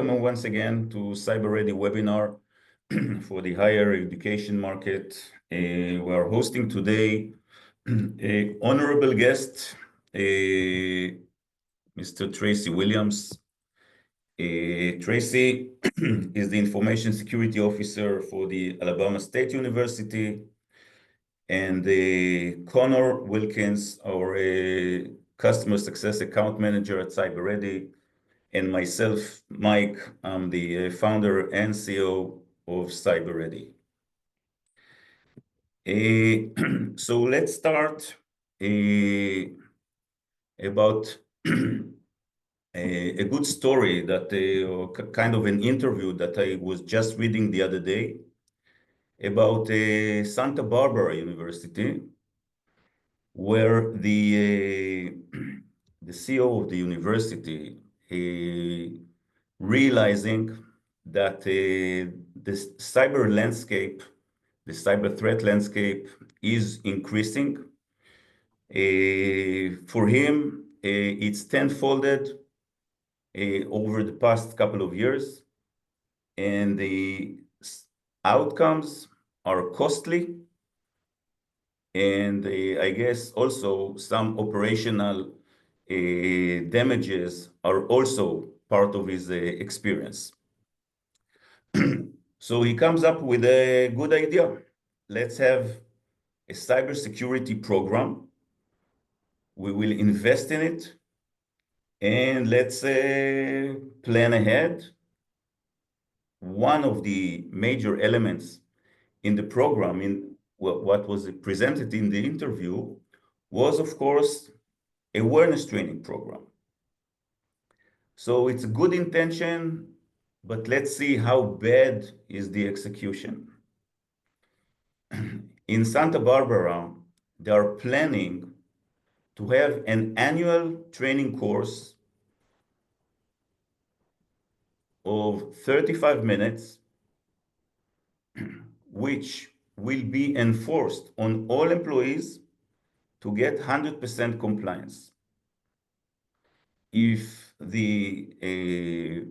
Welcome once again to CyberReady webinar for the higher education market. We are hosting today a honorable guest, Mr. Tracy Williams. Tracy is the Information Security Officer for the Alabama State University, and Connor Wilkins, our Customer Success Account Manager at CyberReady, and myself, Mike, I'm the founder and CEO of CyberReady. So let's start about a good story that kind of an interview that I was just reading the other day about Santa Barbara University, where the CEO of the university realizing that the cyber landscape, the cyber threat landscape is increasing. For him, it's tenfolded over the past couple of years, and the outcomes are costly, and I guess also some operational damages are also part of his experience. So he comes up with a good idea. Let's have a cybersecurity program. We will invest in it, and let's plan ahead. One of the major elements in the program, in what was presented in the interview, was, of course, awareness training program. So it's a good intention, but let's see how bad is the execution. In Santa Barbara, they are planning to have an annual training course of 35 minutes, which will be enforced on all employees to get 100% compliance. If the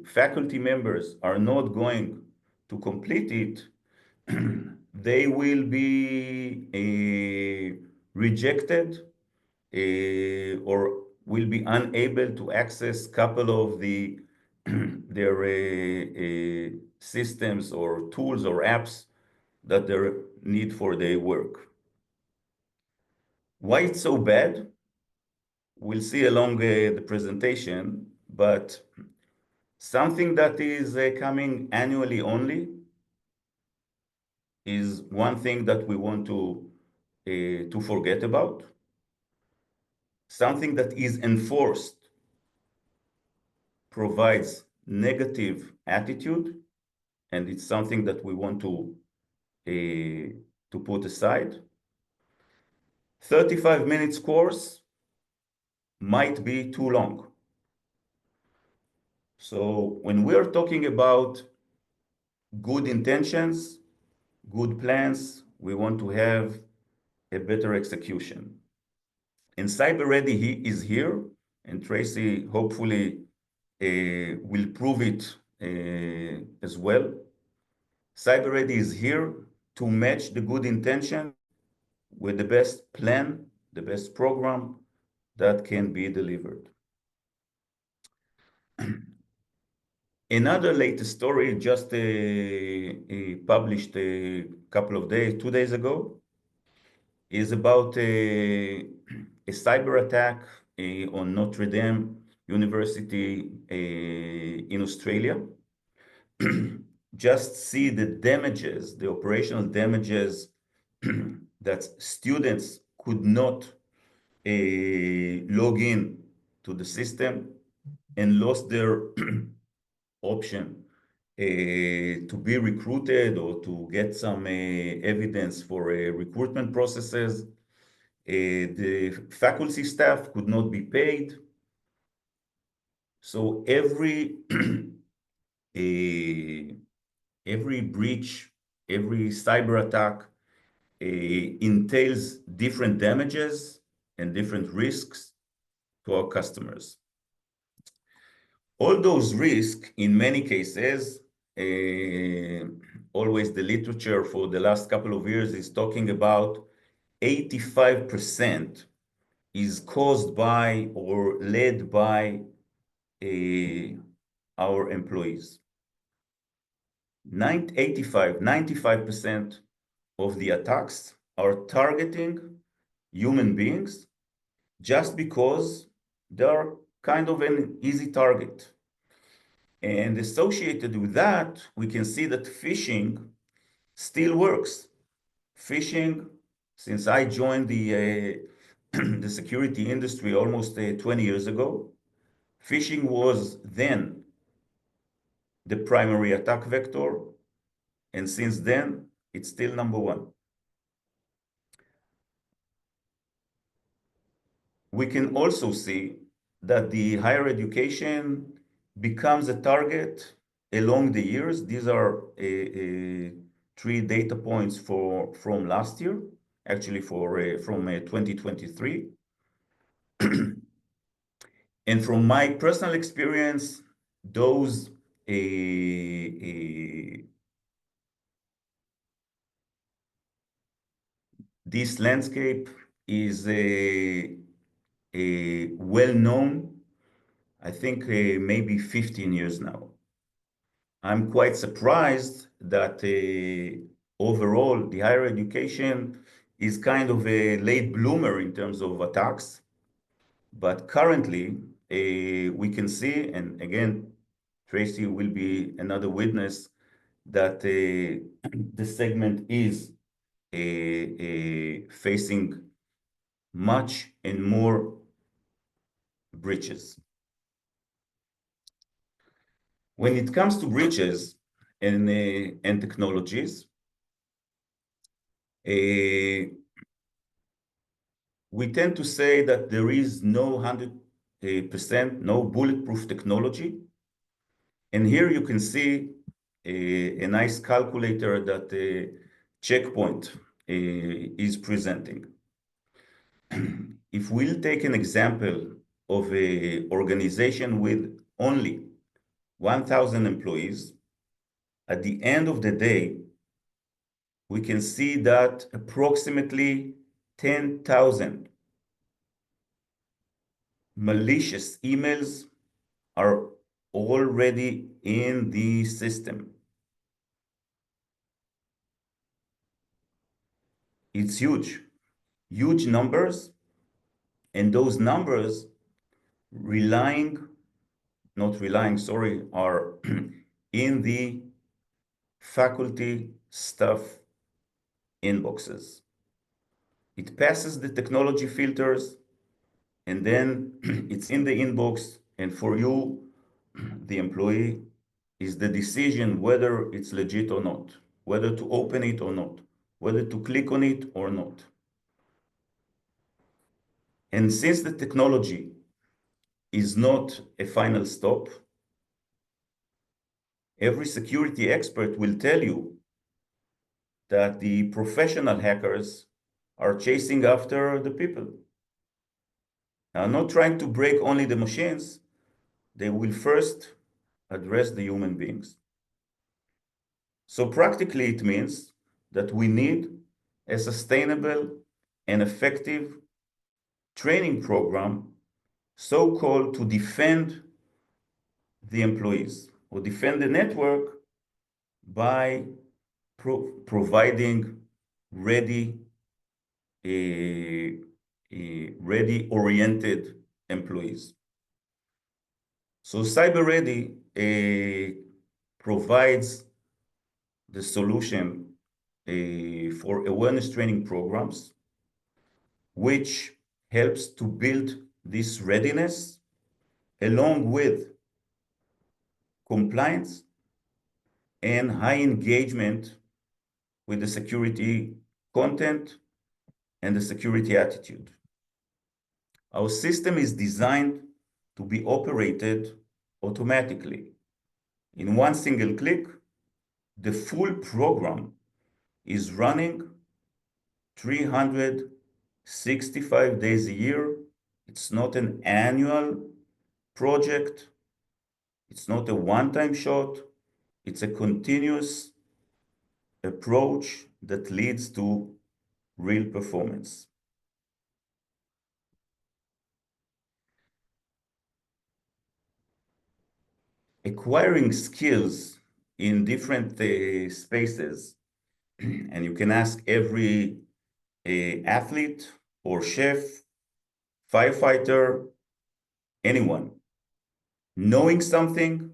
faculty members are not going to complete it, they will be rejected or will be unable to access a couple of their systems or tools or apps that they need for their work. Why it's so bad? We'll see along the presentation, but something that is coming annually only is one thing that we want to forget about. Something that is enforced provides negative attitude, and it's something that we want to put aside. 35 minutes course might be too long. So when we're talking about good intentions, good plans, we want to have a better execution. And CyberReady is here, and Tracy hopefully will prove it as well. CyberReady is here to match the good intention with the best plan, the best program that can be delivered. Another latest story just published a couple of days, 2 days ago, is about a cyber attack on Notre Dame University in Australia. Just see the damages, the operational damages that students could not log in to the system and lost their option to be recruited or to get some evidence for recruitment processes. The faculty staff could not be paid. So every breach, every cyber attack entails different damages and different risks to our customers. All those risks, in many cases, always the literature for the last couple of years is talking about 85% is caused by or led by our employees. 95% of the attacks are targeting human beings just because they are kind of an easy target. And associated with that, we can see that phishing still works. Phishing, since I joined the security industry almost 20 years ago, phishing was then the primary attack vector, and since then, it's still number one. We can also see that the higher education becomes a target along the years. These are three data points from last year, actually from 2023. And from my personal experience, those this landscape is well known, I think maybe 15 years now. I'm quite surprised that overall the higher education is kind of a late bloomer in terms of attacks. But currently, we can see, and again, Tracy will be another witness, that the segment is facing much and more breaches. When it comes to breaches and technologies, we tend to say that there is no 100% no bulletproof technology. And here you can see a nice calculator that Checkpoint is presenting. If we'll take an example of an organization with only 1,000 employees, at the end of the day, we can see that approximately 10,000 malicious emails are already in the system. It's huge, huge numbers, and those numbers are in the faculty staff inboxes. It passes the technology filters, and then it's in the inbox, and for you, the employee, is the decision whether it's legit or not, whether to open it or not, whether to click on it or not. And since the technology is not a final stop, every security expert will tell you that the professional hackers are chasing after the people. Now, not trying to break only the machines, they will first address the human beings. So practically, it means that we need a sustainable and effective training program, so-called to defend the employees or defend the network by providing ready-oriented employees. So CyberReady provides the solution for awareness training programs, which helps to build this readiness along with compliance and high engagement with the security content and the security attitude. Our system is designed to be operated automatically. In one single click, the full program is running 365 days a year. It's not an annual project. It's not a one-time shot. It's a continuous approach that leads to real performance. Acquiring skills in different spaces, and you can ask every athlete or chef, firefighter, anyone. Knowing something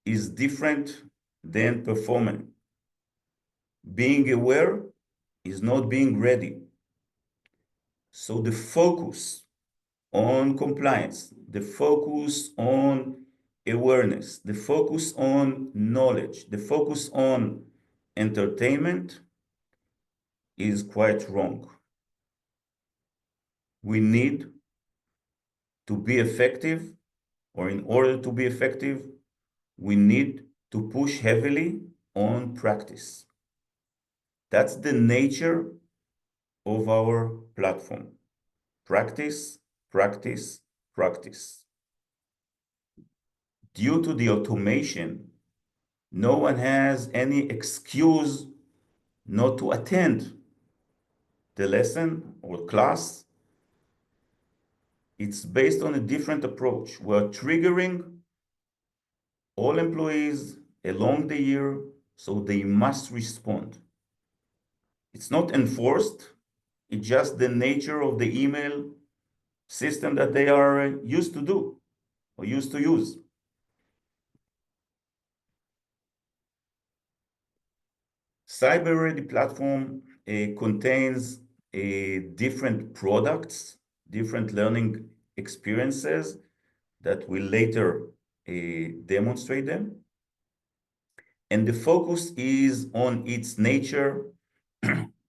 is different than performing. Being aware is not being ready. So the focus on compliance, the focus on awareness, the focus on knowledge, the focus on entertainment is quite wrong. We need to be effective, or in order to be effective, we need to push heavily on practice. That's the nature of our platform. Practice, practice, practice. Due to the automation, no one has any excuse not to attend the lesson or class. It's based on a different approach. We're triggering all employees along the year, so they must respond. It's not enforced. It's just the nature of the email system that they are used to do or used to use. CyberReady platform contains different products, different learning experiences that will later demonstrate them. And the focus is on its nature,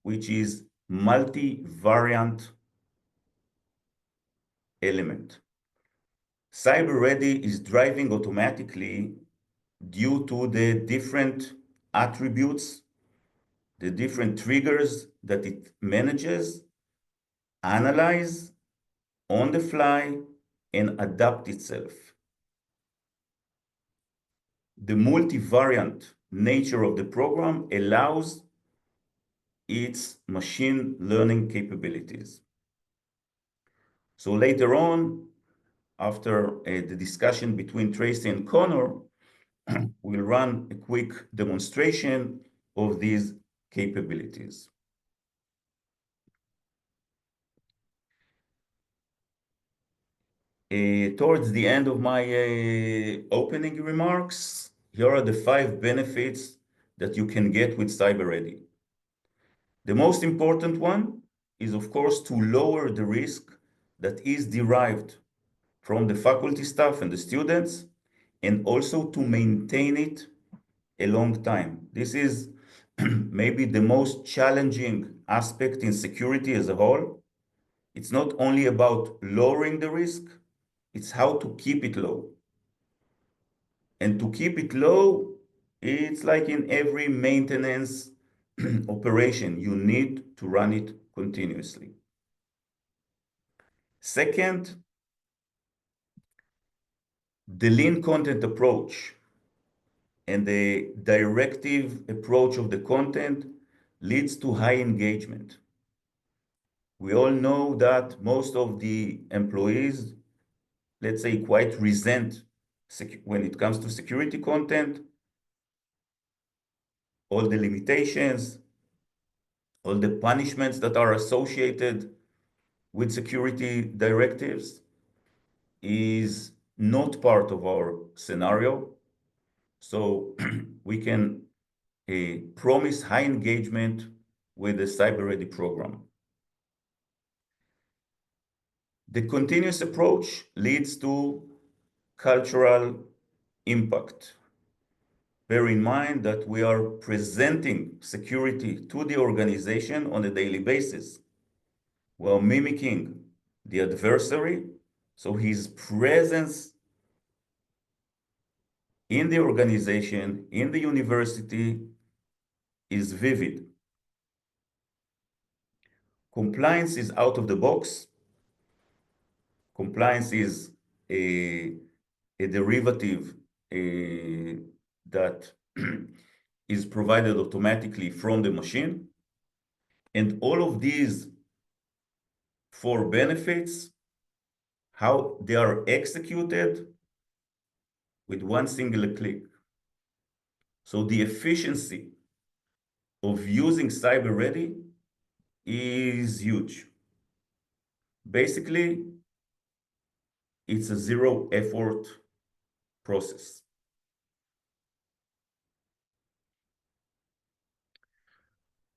which is multi-variant element. CyberReady is driving automatically due to the different attributes, the different triggers that it manages, analyze on the fly, and adapt itself. The multivariant nature of the program allows its machine learning capabilities. So later on, after the discussion between Tracy and Connor, we'll run a quick demonstration of these capabilities. Towards the end of my opening remarks, here are the 5 benefits that you can get with CyberReady. The most important one is, of course, to lower the risk that is derived from the faculty staff and the students, and also to maintain it a long time. This is maybe the most challenging aspect in security as a whole. It's not only about lowering the risk, it's how to keep it low. And to keep it low, it's like in every maintenance operation, you need to run it continuously. Second, the lean content approach and the directive approach of the content leads to high engagement. We all know that most of the employees, let's say, quite resent when it comes to security content, all the limitations, all the punishments that are associated with security directives is not part of our scenario. So we can promise high engagement with the CyberReady program. The continuous approach leads to cultural impact. Bear in mind that we are presenting security to the organization on a daily basis. We are mimicking the adversary, so his presence in the organization, in the university, is vivid. Compliance is out of the box. Compliance is a derivative that is provided automatically from the machine. And all of these four benefits, how they are executed with one single click. So the efficiency of using CyberReady is huge. Basically, it's a zero effort process.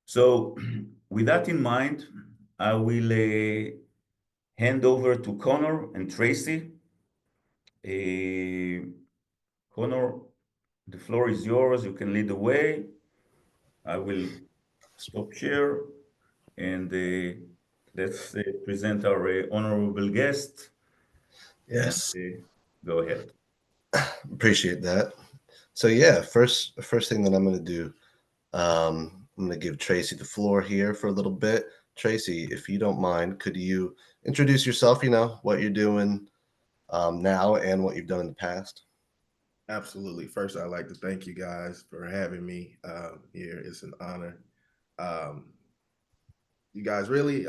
So with that in mind, I will hand over to Connor and Tracy. Connor, the floor is yours. You can lead the way. I will stop share and let's present our honorable guest. Yes. And go ahead. Appreciate that. So yeah, first thing that I'm going to do, I'm going to give Tracy the floor here for a little bit. Tracy, if you don't mind, could you introduce yourself? You know what you're doing now and what you've done in the past. Absolutely. First, I'd like to thank you guys for having me here. It's an honor. Um, you guys really,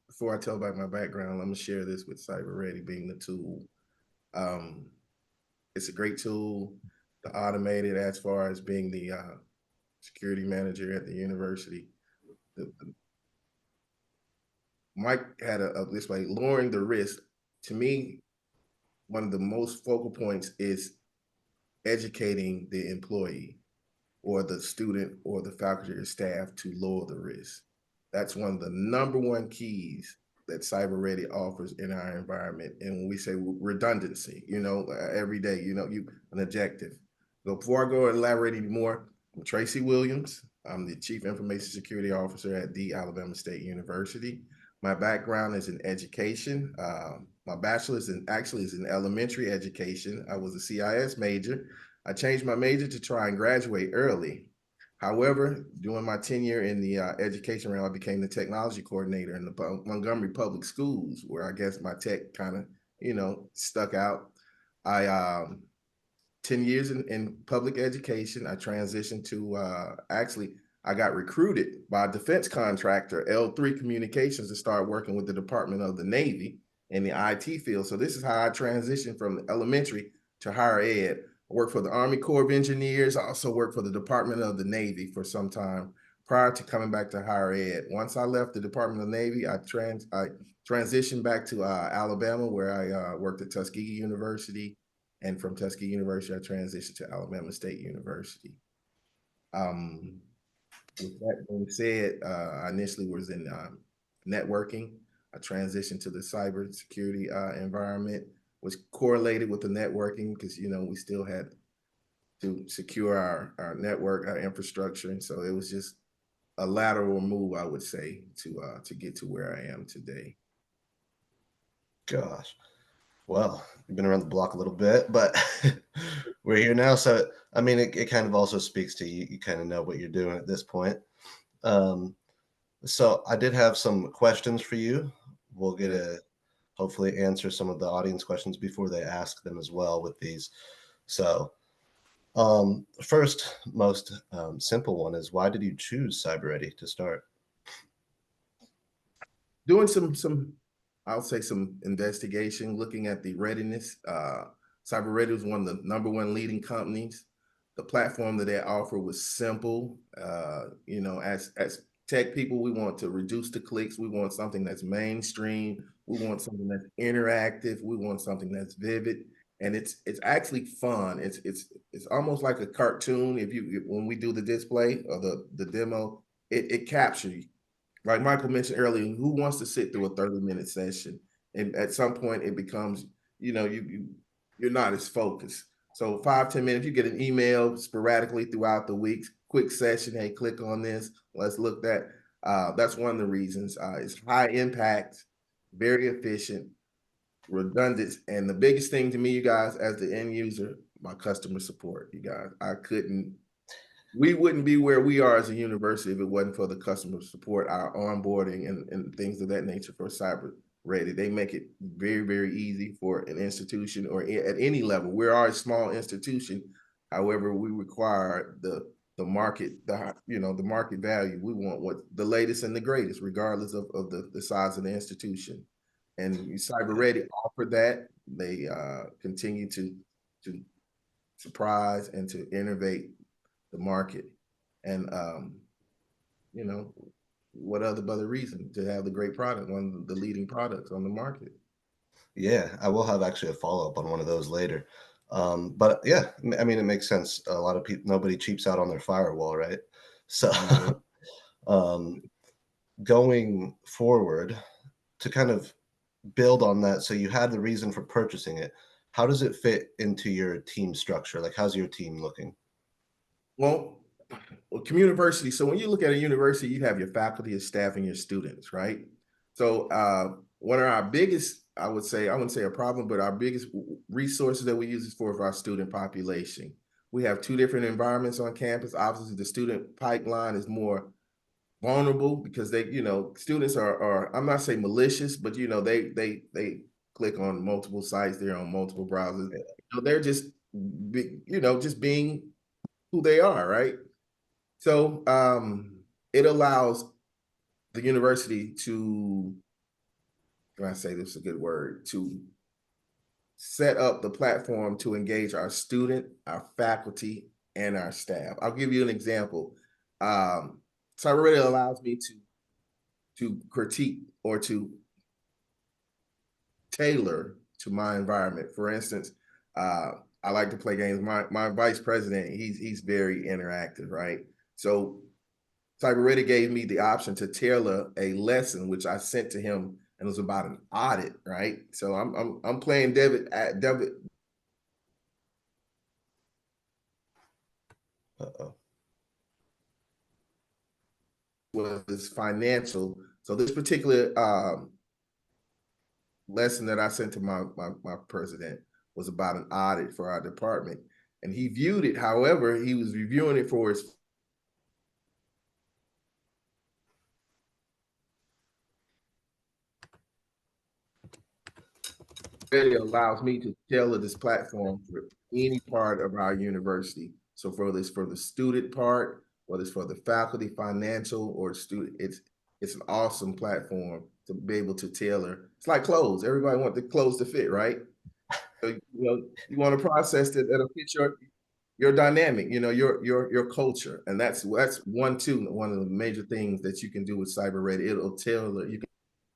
before I tell about my background, I'm going to share this with CyberReady being the tool. Um, it's a great tool to automate it as far as being the security manager at the university. Mike had this way, lowering the risk. To me, one of the most focal points is educating the employee or the student or the faculty or staff to lower the risk. That's one of the number one keys that CyberReady offers in our environment. And when we say redundancy, every day, an objective. So before I go and elaborate anymore, I'm Tracy Williams. I'm the Chief Information Security Officer at the Alabama State University. My background is in education. My bachelor's is in elementary education. I was a CIS major. I changed my major to try and graduate early. However, during my tenure in the education realm, I became the technology coordinator in the Montgomery Public Schools, where I guess my tech kind of, stuck out. I 10 years in public education. I transitioned to I got recruited by a defense contractor, L3 Communications, to start working with the Department of the Navy in the IT field. So this is how I transitioned from elementary to higher ed. I worked for the Army Corps of Engineers. I also worked for the Department of the Navy for some time prior to coming back to higher ed. Once I left the Department of the Navy, I transitioned back to Alabama, where I worked at Tuskegee University. And from Tuskegee University, I transitioned to Alabama State University. With that being said, I initially was in networking. I transitioned to the cybersecurity environment, was correlated with the networking because, we still had to secure our network, our infrastructure. And so it was just a lateral move, I would say, to get to where I am today. Gosh. Well, you've been around the block a little bit, but we're here now. So, I mean, it kind of also speaks to you. You kind of know what you're doing at this point. So I did have some questions for you. We'll get to hopefully answer some of the audience questions before they ask them as well with these. So, first, most simple one is, why did you choose CyberReady to start? Doing some I'll say some investigation, looking at the readiness. CyberReady was one of the number one leading companies. The platform that they offer was simple. As tech people, we want to reduce the clicks. We want something that's mainstream. We want something that's interactive. We want something that's vivid, and it's actually fun. It's almost like a cartoon. When we do the display or the demo, it captures you. Like Michael mentioned earlier, who wants to sit through a 30-minute session? And at some point it becomes, you're not as focused. So 5-10 minutes, you get an email sporadically throughout the week, quick session. Hey, click on this. Let's look at that's one of the reasons. It's high impact, very efficient, redundant. And the biggest thing to me, you guys, as the end user, my customer support, you guys, we wouldn't be where we are as a university if it wasn't for the customer support, our onboarding and things of that nature for cyber ready. They make it very, very easy for an institution or at any level. We are a small institution. However, we require the market, the market value. We want what the latest and the greatest, regardless of the size of the institution. And CyberReady offered that. They continue to surprise and to innovate the market. And what other reason to have the great product, one of the leading products on the market? Yeah, I will have actually a follow-up on one of those later. But yeah, I mean, it makes sense. A lot of people, nobody cheaps out on their firewall, right? So going forward, to kind of build on that, so you had the reason for purchasing it. How does it fit into your team structure? Like, how's your team looking? Well, university. So when you look at a university, you have your faculty, your staff, and your students, right? So one of our biggest, I wouldn't say a problem, but our biggest resources that we use is for our student population. We have two different environments on campus. Obviously, the student pipeline is more vulnerable because they, students are I'm not saying malicious, but they click on multiple sites, they're on multiple browsers. They're just just being who they are, right? So it allows the university to, can I say this is a good word, to set up the platform to engage our student, our faculty, and our staff. I'll give you an example. CyberReady allows me to critique or to tailor to my environment. For instance, I like to play games. My vice president, he's very interactive, right? So CyberReady gave me the option to tailor a lesson, which I sent to him, and it was about an audit, right? So I'm playing debit. Was financial. So this particular lesson that I sent to my president was about an audit for our department, and he viewed it. However, he was reviewing it for his. It allows me to tailor this platform for any part of our university. So for the student part, whether it's for the faculty, financial, or student, it's an awesome platform to be able to tailor. It's like clothes. Everybody wants the clothes to fit, right? So you want to process that'll fit your dynamic, your culture, and that's one of the major things that you can do with CyberReady. It'll tailor your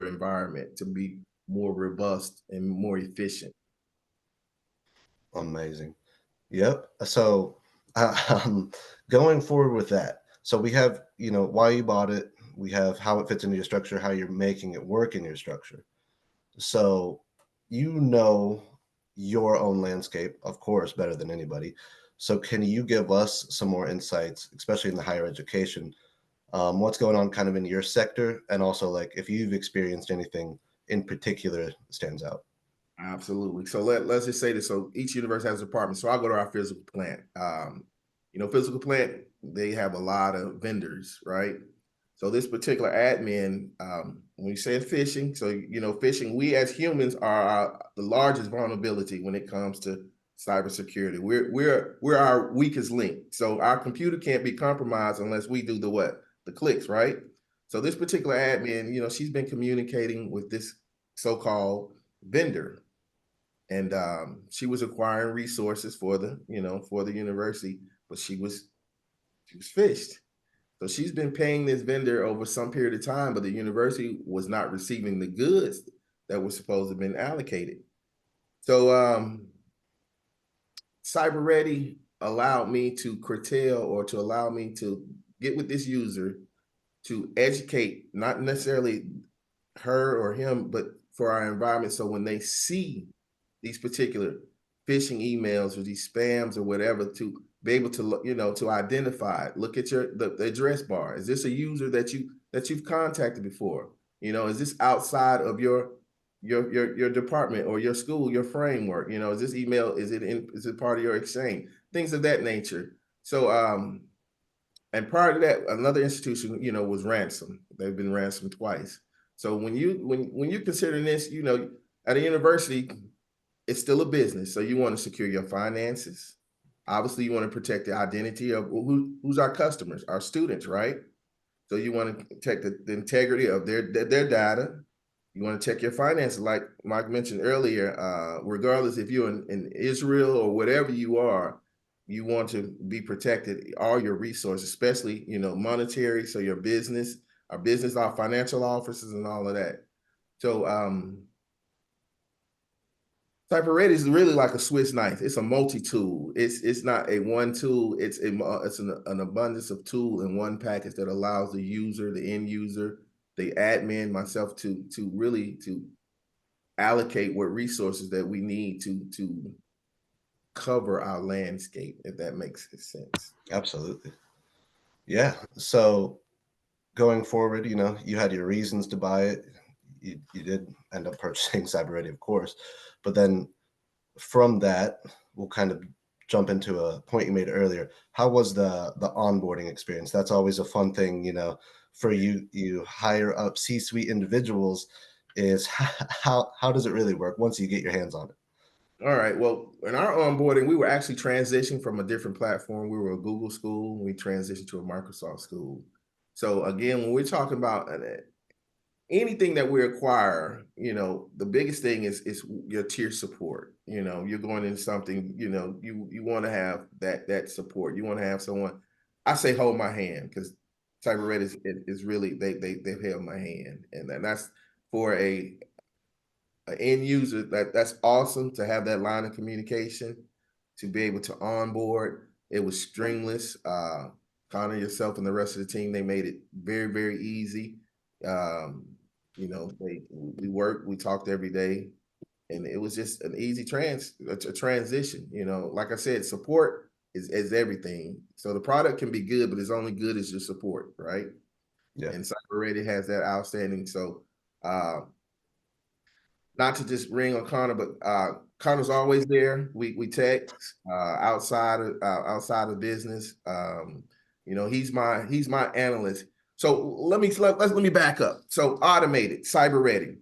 environment to be more robust and more efficient. Amazing. Yep. So going forward with that, so we have, why you bought it. We have how it fits into your structure, how you're making it work in your structure. So your own landscape, of course, better than anybody. So can you give us some more insights, especially in the higher education, what's going on kind of in your sector, and also like if you've experienced anything in particular that stands out? Absolutely. So let's just say this. So each university has a department. So I'll go to our physical plant. Physical plant, they have a lot of vendors, right? So this particular admin, when you say phishing, so phishing, we as humans are the largest vulnerability when it comes to cybersecurity. We're our weakest link. So our computer can't be compromised unless we do the clicks, right? So this particular admin, she's been communicating with this so-called vendor, and she was acquiring resources for the university, but she was phished. So she's been paying this vendor over some period of time, but the university was not receiving the goods that were supposed to have been allocated. So CyberReady allowed me to curtail, or to allow me to get with this user to educate, not necessarily her or him, but for our environment. So when they see these particular phishing emails or these spams or whatever, to be able to to identify, look at the address bar. Is this a user that you've contacted before? Is this outside of your department or your school, your framework? Is this email, is it part of your exchange? Things of that nature. So and prior to that, another institution was ransom. They've been ransomed twice. So when you're considering this, you know, at a university, it's still a business. So you want to secure your finances. Obviously, you want to protect the identity of who's our customers, our students, right? So you want to protect the integrity of their data. You want to check your finances, like Mike mentioned earlier. Regardless if you're in Israel or whatever you are, you want to be protected. All your resources, especially monetary. So your business, our financial offices, and all of that. So CyberReady is really like a Swiss knife. It's a multi-tool. It's not a one tool. It's an abundance of tool in one package that allows the user, the end user, the admin, myself to really allocate what resources that we need to cover our landscape, if that makes sense. Absolutely. Yeah. So going forward, you had your reasons to buy it. You did end up purchasing CyberReady, of course, but then from that, we'll kind of jump into a point you made earlier. How was the onboarding experience? That's always a fun thing, for you hire up C-suite individuals. Is how does it really work once you get your hands on it? All right. Well, in our onboarding, we were actually transitioning from a different platform. We were a Google school. We transitioned to a Microsoft school. So again, when we're talking about anything that we acquire, the biggest thing is your tier support. You're going into something, you want to have that support. You want to have someone. I say hold my hand, because CyberReady is really they've held my hand, and that's for an end user. That's awesome to have that line of communication, to be able to onboard. It was stringless. Connor, yourself, and the rest of the team, they made it very, very easy. We worked, we talked every day, and it was just an easy transition. Like I said, support is everything. So the product can be good, but it's only good as your support, right? Yeah. And CyberReady has that outstanding. So not to just ring on Connor, but Connor's always there. We text outside of business. He's my analyst. So let me back up. So automated, CyberReady.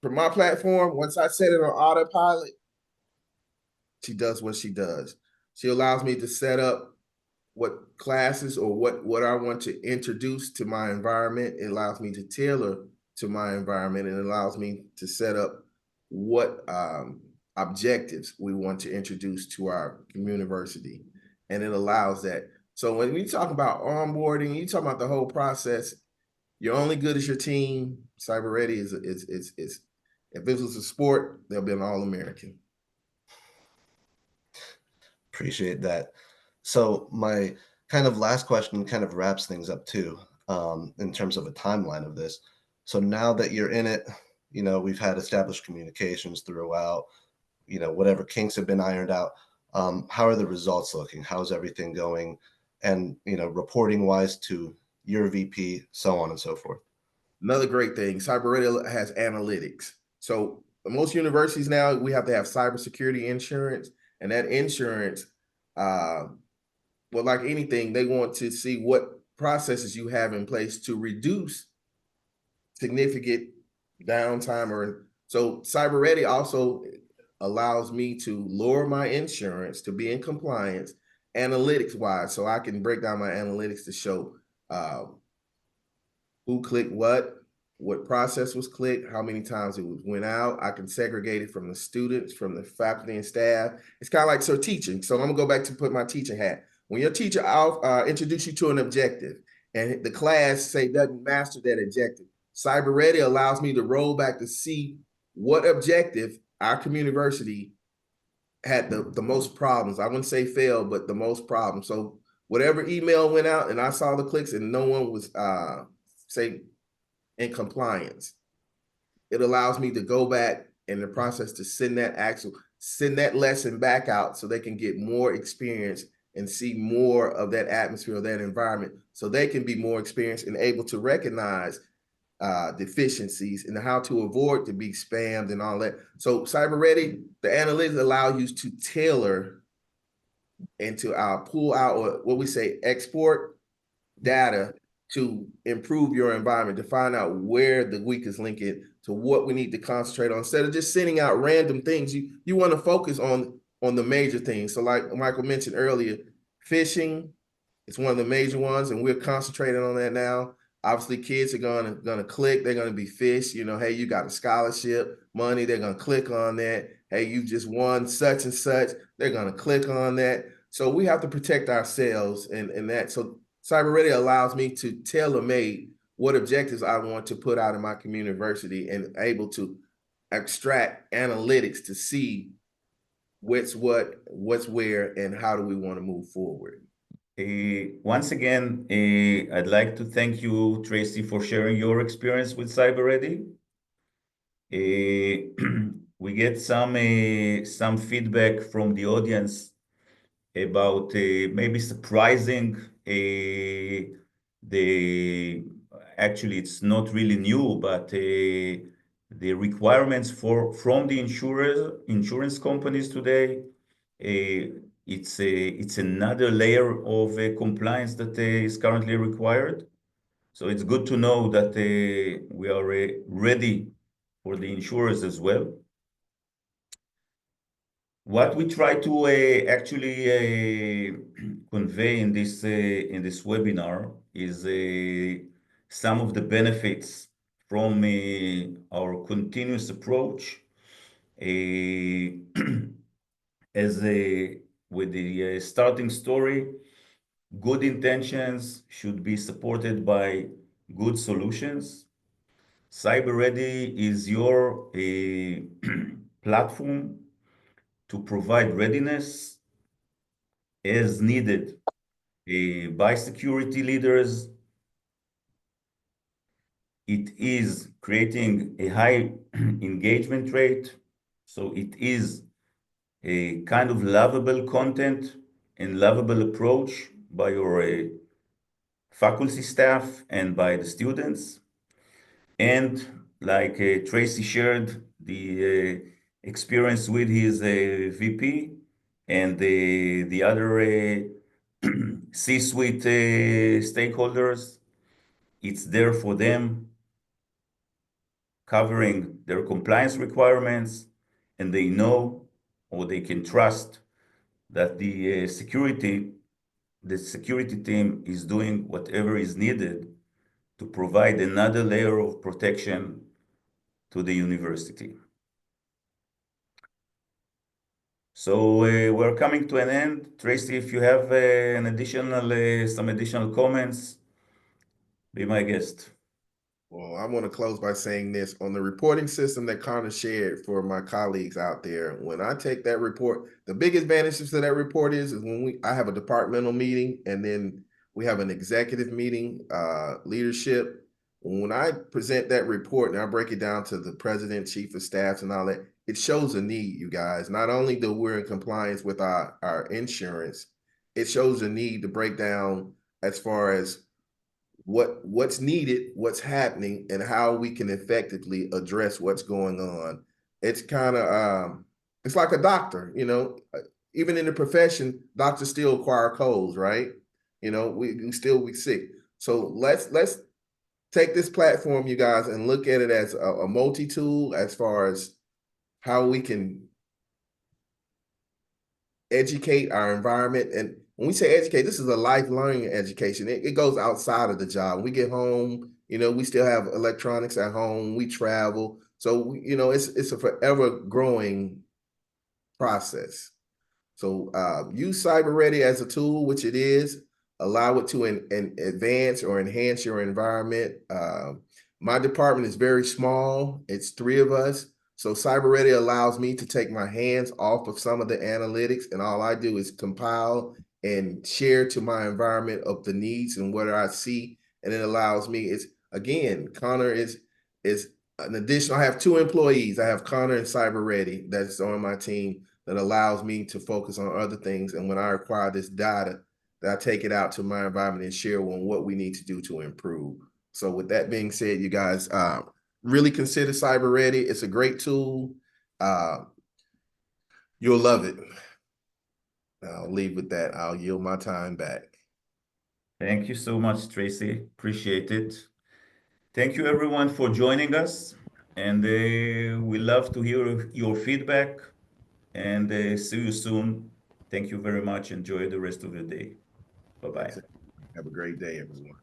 For my platform, once I set it on autopilot, she does what she does. She allows me to set up what classes or what I want to introduce to my environment. It allows me to tailor to my environment, and it allows me to set up what objectives we want to introduce to our university. And it allows that. So when we talk about onboarding, you talk about the whole process, you're only good as your team. CyberReady is if this was a sport, they'll be an All-American. Appreciate that. So my kind of last question kind of wraps things up too, in terms of a timeline of this. So now that you're in it, we've had established communications throughout, whatever kinks have been ironed out. How are the results looking? How's everything going? And, reporting wise to your VP, so on and so forth. Another great thing, CyberReady has analytics. So most universities now, we have to have cybersecurity insurance, and that insurance, like anything, they want to see what processes you have in place to reduce significant downtime. So CyberReady also allows me to lower my insurance to be in compliance analytics wise. So I can break down my analytics to show who clicked what process was clicked, how many times it went out. I can segregate it from the students, from the faculty and staff. It's kind of like teaching. So I'm gonna go back to put my teacher hat. When your teacher introduce you to an objective and the class say doesn't master that objective, CyberReady allows me to roll back to see what objective our university had the most problems. I wouldn't say failed, but the most problems. So whatever email went out and I saw the clicks and no one was say in compliance, it allows me to go back in the process to send that lesson back out so they can get more experience and see more of that atmosphere, of that environment, so they can be more experienced and able to recognize deficiencies and how to avoid to be spammed and all that. So CyberReady, the analytics allow you to tailor and to pull out, or what we say, export data to improve your environment, to find out where the weakest link is, to what we need to concentrate on. Instead of just sending out random things, you want to focus on the major things. So like Michael mentioned earlier, phishing is one of the major ones, and we're concentrating on that now. Obviously, kids are gonna click. They're gonna be fished. You know, hey, you got a scholarship money. They're gonna click on that. Hey, you just won such and such. They're gonna click on that. So we have to protect ourselves and that. So CyberReady allows me to tailor-made what objectives I want to put out in my community university and able to extract analytics to see what's what, what's where, and how do we want to move forward. Once again, I'd like to thank you, Tracy, for sharing your experience with CyberReady. We get some feedback from the audience about maybe surprising actually it's not really new, but the requirements from the insurance companies today. It's another layer of compliance that is currently required. So it's good to know that we are ready for the insurers as well. What we try to actually convey in this webinar is some of the benefits from our continuous approach. As with the starting story, good intentions should be supported by good solutions. CyberReady is your platform to provide readiness as needed by security leaders. It is creating a high engagement rate, so it is a kind of lovable content and lovable approach by your faculty staff and by the students. And like Tracy shared the experience with his VP and the other C-suite stakeholders, it's there for them, covering their compliance requirements, and they know or they can trust that the security team is doing whatever is needed to provide another layer of protection to the university. So we're coming to an end. Tracy, if you have some additional comments, be my guest. Well, I want to close by saying this. On the reporting system that Connor shared for my colleagues out there, when I take that report, the big advantages to that report is when I have a departmental meeting and then we have an executive meeting, leadership. When I present that report and I break it down to the president, chief of staff, and all that, it shows a need, you guys. Not only do we're in compliance with our insurance, it shows a need to break down as far as what's needed, what's happening, and how we can effectively address what's going on. It's kind of it's like a doctor, you know, even in the profession, doctors still acquire colds, right? You know, we sick. So let's take this platform, you guys, and look at it as a multi-tool as far as how we can educate our environment. And when we say educate, this is a life learning education. It goes outside of the job. When we get home, you know, we still have electronics at home. We travel. So, you know, it's a forever growing process. So use CyberReady as a tool, which it is. Allow it to advance or enhance your environment. My department is very small. It's 3 of us. So CyberReady allows me to take my hands off of some of the analytics, and all I do is compile and share to my environment of the needs and what I see. And it allows me, again, Connor is an additional. I have 2 employees. I have Connor and CyberReady that's on my team that allows me to focus on other things. And when I acquire this data, that I take it out to my environment and share on what we need to do to improve. So with that being said, you guys, really consider CyberReady. It's a great tool. You'll love it. I'll leave with that. I'll yield my time back. Thank you so much, Tracy. Appreciate it. Thank you, everyone, for joining us. And we love to hear your feedback. And see you soon. Thank you very much. Enjoy the rest of your day. Bye-bye. Have a great day, everyone.